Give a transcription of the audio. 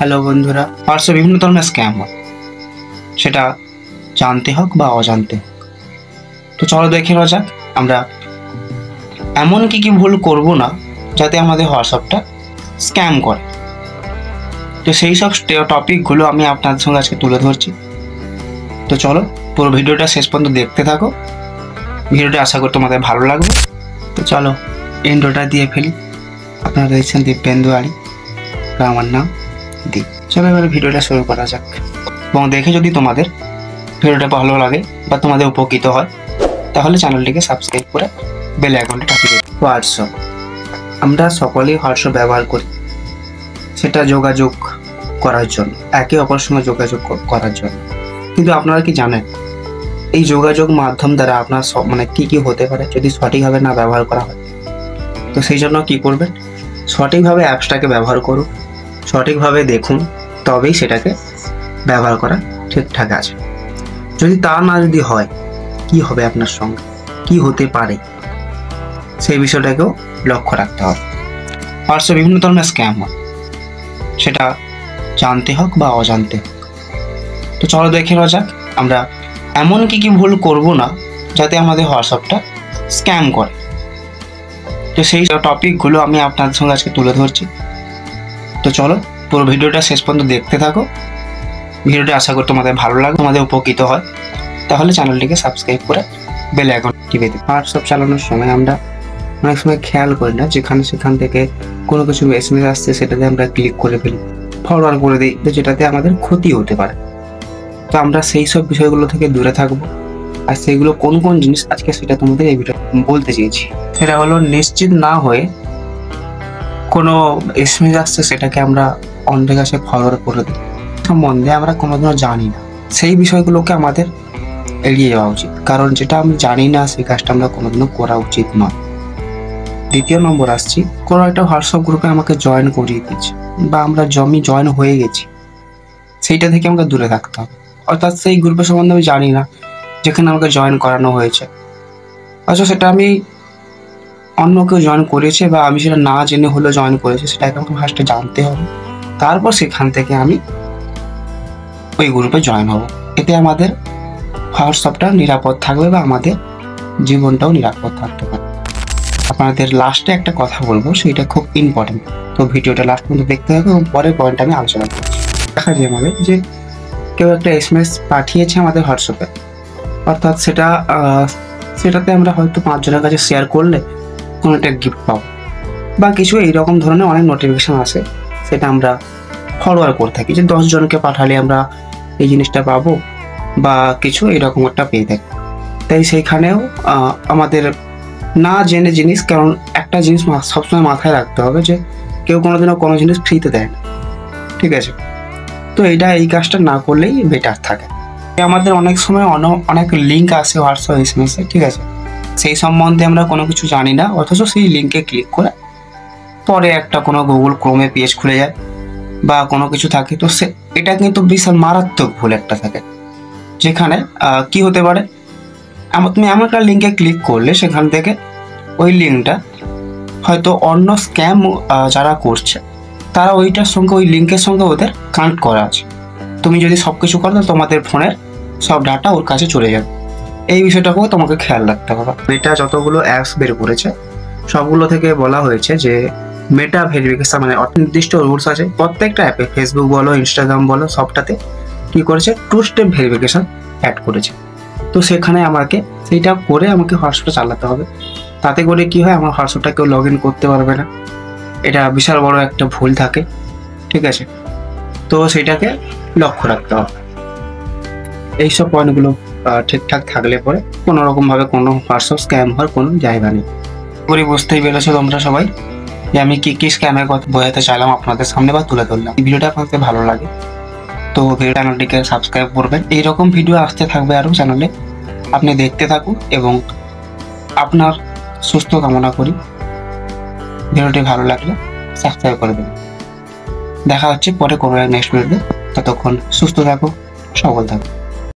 Hello বন্ধুরা, WhatsApp বিভিন্ন ধরনের স্ক্যাম হয়, সেটা জানতে হোক বা অজান্তে হোক। তো চলো দেখে নেওয়া যাক আমরা এমন কি ভুল করব না যাতে আমাদের হোয়াটসঅ্যাপটা স্ক্যাম করে। তো সেই সব টপিকগুলো আমি আপনাদের সঙ্গে আজকে তুলে ধরছি। তো চলো পুরো ভিডিওটা শেষ পর্যন্ত দেখতে থাকো। ভিডিওটা আশা করি তোমাদের ভালো লাগবে। তো চলো ইন্ট্রোটা দিয়ে ফেলি। আপনারা দেখছেন দিব্যেন্দু আড়ি, আমার নাম দীপ। চলো এবারে ভিডিওটা শুরু করা যাক। এবং দেখে যদি তোমাদের ভিডিওটা ভালো লাগে বা তোমাদের উপকৃত হয় তাহলে চ্যানেলটিকে সাবস্ক্রাইব করে বেল আইকনটা টাপিয়ে দেবে। হোয়াটসঅ্যাপ, আমরা সকলেই হোয়াটসঅ্যাপ ব্যবহার করি, সেটা যোগাযোগ করার জন্য, একে অপরের সঙ্গে যোগাযোগ করার জন্য। কিন্তু আপনারা কি জানেন এই যোগাযোগ মাধ্যম দ্বারা আপনার কি হতে পারে যদি সঠিকভাবে না ব্যবহার করা হয়? তো সেই জন্য কি করবেন, সঠিকভাবে অ্যাপসটাকে ব্যবহার করুন, সঠিকভাবে দেখুন, তবেই সেটাকে ব্যবহার করা ঠিকঠাক আছে। যদি তা না যদি হয়, কি হবে আপনার সঙ্গে, কি হতে পারে, সেই বিষয়টাকেও লক্ষ্য রাখতে হবে। হোয়াটসঅ্যাপ বিভিন্ন ধরনের স্ক্যাম হয়, সেটা জানতে হোক বা অজান্তে হোক। তো চলো দেখে নেওয়া যাক আমরা এমন কি ভুল করব না যাতে আমাদের হোয়াটসঅ্যাপটা স্ক্যাম করে। তো সেই টপিকগুলো আমি আপনাদের সঙ্গে আজকে তুলে ধরছি। তো চলো পুরো ভিডিওটা শেষ পর্যন্ত দেখতে থাকো। ভিডিওটা আশা করি তোমাদের ভালো লাগে, তোমাদের উপকৃত হয়, তাহলে চ্যানেলটিকে সাবস্ক্রাইব করে বেল আইকন টিপে দিই। হোয়াটসঅ্যাপ চালানোর সময় আমরা অনেক সময় খেয়াল করি না, সেখান থেকে কোনো কিছু এসএমএস আসছে সেটাতে আমরা ক্লিক করে ফেলি, ফরওয়ার্ড করে দিই, তো যেটাতে আমাদের ক্ষতি হতে পারে। তো আমরা সেই সব বিষয়গুলো থেকে দূরে থাকবো। আর সেইগুলো কোন কোন জিনিস আজকে সেটা তোমাদের এই ভিডিও বলতে চেয়েছি। সেটা হলো, নিশ্চিত না হয়ে কোনো এসএমএস আসছে সেটাকে আমরা অন্যের কাছে ফরওয়ার্ড করে দিই, সম্বন্ধে আমরা কোনোদিনও জানি না, সেই বিষয়গুলোকে আমাদের এড়িয়ে যাওয়া উচিত। কারণ যেটা আমি জানি না সেই কাজটা আমরা কোনোদিনও করা উচিত নয়। দ্বিতীয় নম্বর আসছি, কোনো একটা হোয়াটসঅ্যাপ গ্রুপে আমাকে জয়েন করিয়ে দিয়েছে বা আমরা জয়েন হয়ে গেছি, সেইটা থেকে আমাকে দূরে থাকতে হবে। অর্থাৎ সেই গ্রুপের সম্বন্ধে আমি জানি না, যেখানে আমাকে জয়েন করানো হয়েছে, অথচ সেটা আমি অন্য কেউ জয়েন করেছে বা আমি সেটা না জেনে হলেও জয়েন করেছি, সেটাকে আমাকে ফার্স্টে জানতে হবে, তারপর সেখান থেকে আমি ওই গ্রুপে জয়েন হব। এতে আমাদের হোয়াটসঅ্যাপটা নিরাপদ থাকবে বা আমাদের জীবনটাও নিরাপদ থাকতে পারে। আপনাদের লাস্টে একটা কথা বলবো, সেটা খুব ইম্পর্টেন্ট। তো ভিডিওটা লাস্ট পর্যন্ত দেখতে হবে এবং পরের পয়েন্ট আমি আলোচনা করছি। দেখা যায় আমাদের যে কেউ একটা এসএমএস পাঠিয়েছে আমাদের হোয়াটসঅ্যাপে, অর্থাৎ সেটাতে আমরা হয়তো 5 জনের কাছে শেয়ার করলে কোনো একটা গিফট পাবো বা কিছু এইরকম ধরনের অনেক নোটিফিকেশান আসে, সেটা আমরা ফরওয়ার্ড করে থাকি যে 10 জনকে পাঠালে আমরা এই জিনিসটা পাবো বা কিছু এরকম একটা পেয়ে থাকি। তাই সেইখানেও আমাদের না জেনে জিনিস, কারণ একটা জিনিস সবসময় মাথায় রাখতে হবে যে কেউ কোনোদিনও কোনো জিনিস ফ্রিতে দেয় না, ঠিক আছে? তো এই কাজটা না করলেই বেটার থাকে। আমাদের অনেক সময় অনেক লিঙ্ক আসে হোয়াটসঅ্যাপ এসএমএসে, ঠিক আছে? সেই সম্বন্ধে আমরা কোনো কিছু জানি না, অথচ সেই লিঙ্কে ক্লিক করে পরে একটা কোনো গুগল ক্রোমে পেজ খুলে যায় বা কোনো কিছু থাকে। তো এটা কিন্তু বিশাল মারাত্মক ভুল একটা থাকে, যেখানে কি হতে পারে, তুমি এমন একটা লিঙ্কে ক্লিক করলে সেখান থেকে ওই লিঙ্কটা হয়তো অন্য স্ক্যাম যারা করছে তারা ওইটার সঙ্গে, ওই লিঙ্কের সঙ্গে ওদের কানেক্ট করা আছে। তুমি যদি সব কিছু করো তো তোমাদের ফোনের সব ডাটা ওর কাছে চলে যাবে। এই বিষয়টাকেও তোমাকে খেয়াল রাখতে হবে। মেটা যতগুলো অ্যাপস বের করেছে সবগুলো থেকে বলা হয়েছে যে মেটা ভেরিফিকেশন, মানে নির্দিষ্ট রুলস আছে প্রত্যেকটা অ্যাপে, ফেসবুক বলো, ইনস্টাগ্রাম বলো, সবটাতে কি করেছে, 2 স্টেপ ভেরিফিকেশন অ্যাড করেছে। তো সেখানে সেইটা করে আমাকে হোয়াটসঅ্যাপটা চালাতে হবে। তাতে করে কি হয়, আমার হোয়াটসঅ্যাপটা কেউ লগ ইন করতে পারবে না। এটা বিশাল বড় একটা ভুল থাকে, ঠিক আছে? তো সেইটাকে লক্ষ্য রাখতে হবে। এইসব পয়েন্টগুলো ঠিকঠাক থাকলে পরে কোনো রকমভাবে কোনো হোয়াটসঅ্যাপ স্ক্যাম হওয়ার কোনো জায়গা নেই। করে বুঝতেই পেরেছো তোমরা সবাই যে আমি কি স্ক্যামের কথা বোঝাতে চাইলাম আপনাদের সামনে বা তুলে ধরলাম। এই ভিডিওটা আপনাদের ভালো লাগে তো চ্যানেলটিকে সাবস্ক্রাইব করবেন। এইরকম ভিডিও আসতে থাকবে আরও চ্যানেলে, আপনি দেখতে থাকুন এবং আপনার সুস্থ কামনা করি। ভিডিওটি ভালো লাগলে সাবস্ক্রাইব করে দেবেন। দেখা হচ্ছে পরে কোনো নেক্সট ভিডিওতে। ততক্ষণ সুস্থ থাকো, সবল থাকো।